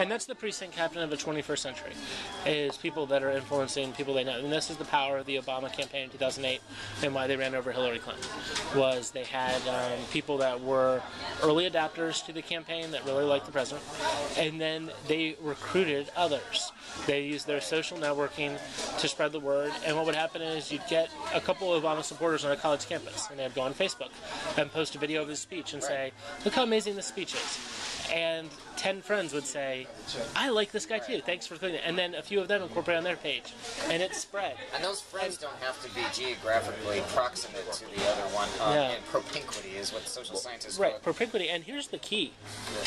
And that's the precinct captain of the 21st century, is people that are influencing people they know. And this is the power of the Obama campaign in 2008 and why they ran over Hillary Clinton, was they had people that were early adapters to the campaign that really liked the president, and then they recruited others. They used their social networking to spread the word, and what would happen is you'd get a couple of Obama supporters on a college campus, and they'd go on Facebook and post a video of his speech and say, look how amazing this speech is. And 10 friends would say, I like this guy too, thanks for doing it. And then a few of them incorporate on their page, and it spread. And those friends don't have to be geographically proximate to the other one. And propinquity is what social scientists call it. Propinquity. And here's the key.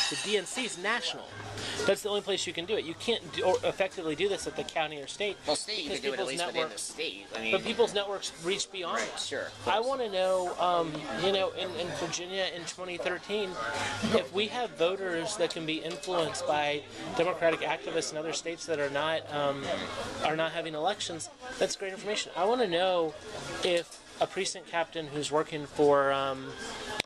The DNC is national. That's the only place you can do it. You can't effectively do this at the county or state. Well, state, you can do it at least within the state. I mean, but people's networks reach beyond it. Sure. I want to know, you know, in Virginia in 2013, if we have voters that can be influenced by Democratic activists in other states that are not having elections, that's great information. I want to know if a precinct captain who's working for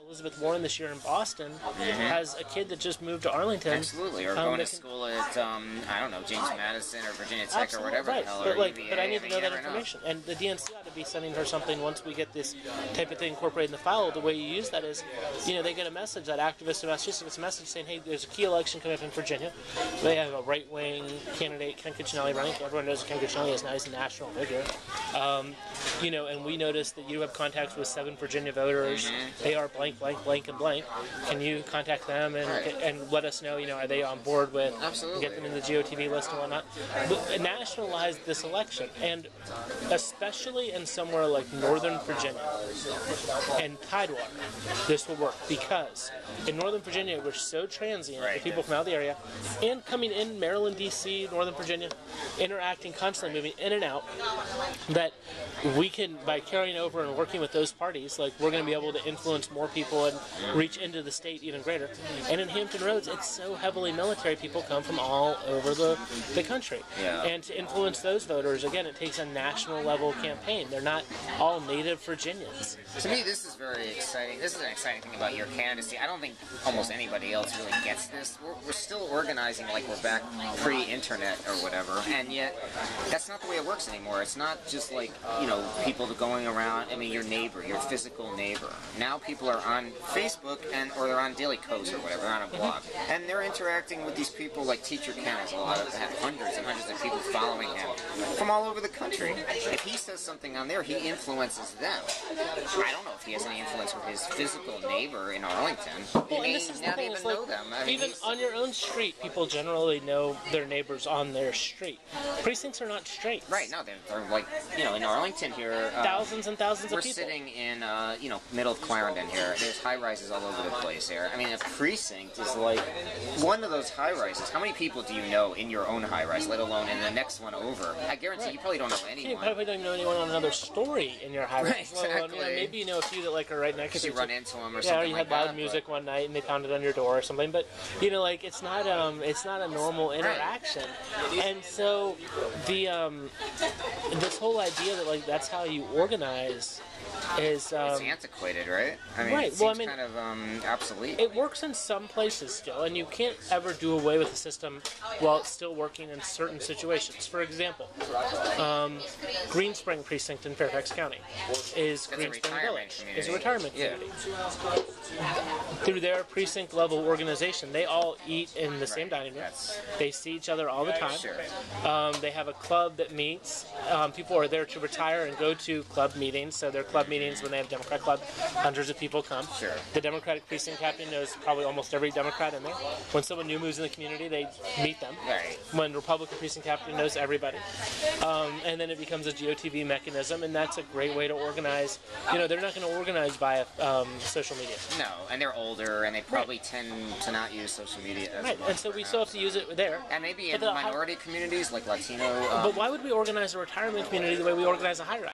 Elizabeth Warren this year in Boston has a kid that just moved to Arlington. Absolutely, or going to school at, I don't know, James Madison or Virginia Tech or whatever the hell. But I need to know that information. And the DNC ought to be sending her something once we get this type of thing incorporated in the file. The way you use that is, you know, they get a message, that activist in Massachusetts gets a message saying, hey, there's a key election coming up in Virginia. They have a right-wing candidate, Ken Cuccinelli, running. Everyone knows who Ken Cuccinelli is now. He's a national figure. You know, and we noticed that you have contacts with 7 Virginia voters. They are blank, blank, blank, and blank. Can you contact them and let us know, you know, are they on board with, get them in the GOTV list and whatnot? But nationalize this election, and especially in somewhere like Northern Virginia and Tidewater, this will work, because in Northern Virginia we're so transient, the people from out of the area, and coming in Maryland, D.C., Northern Virginia, interacting, constantly moving in and out, that we can, by carrying over and working with those parties, like, we're going to be able to influence more people and reach into the state even greater. And in Hampton Roads, it's so heavily military. People come from all over the country. And to influence those voters, again, it takes a national level campaign. They're not all native Virginians. To me, this is very exciting. This is an exciting thing about your candidacy. I don't think almost anybody else really gets this. We're still organizing like we're back pre-internet or whatever, and yet that's not the way it works anymore. It's not just like, you know, people going around, I mean, your neighbor, your physical neighbor. Now people are on Facebook or they're on Daily Kos or whatever, they're on a blog, and they're interacting with these people like Teacher Ken has a lot of, have hundreds and hundreds of people following him from all over the country. If he says something on there, he influences them. I don't know if he has any influence with his physical neighbor in Arlington. He may not even know them. I mean, even on your own street, people generally know their neighbors on their street. Precincts are not streets. Right, no, they're like, you know, in Arlington here, thousands and thousands of people. We're sitting in, you know, middle of Clarendon here. There's high-rises all over the place here. I mean, a precinct is like one of those high-rises. How many people do you know in your own high-rise, let alone in the next one over? I guarantee you probably don't know anyone. You probably don't know anyone on another story in your high-rise. Right, exactly. You know, maybe you know a few that like are right next to you. Because you run into them or or something you like had that. loud music one night and they pounded on your door or something. But you know, like it's not a normal interaction. And so the this whole idea that like that's how you organize is it's antiquated, right? I mean, right. It Well, seems kind of obsolete. It works in some places still, and you can't ever do away with the system while it's still working in certain situations. For example, Green Spring Precinct in Fairfax County is Green Spring Village. Is a retirement community. Through their precinct level organization, they all eat in the same dining room. They see each other all the time. They have a club that meets. People are there to retire and go to club meetings, so their club meetings when they have Democrat club, hundreds of people come. The Democratic precinct captain knows probably almost every Democrat in there. When someone new moves in the community, they meet them. When Republican precinct captain knows everybody. And then it becomes a GOTV mechanism, and that's a great way to organize. You know, they're not going to organize via social media. No, and they're older, and they probably tend to not use social media as much. And so we still have to use it there. And maybe in minority communities like Latino. But why would we organize a retirement community the way we organize a high-rise?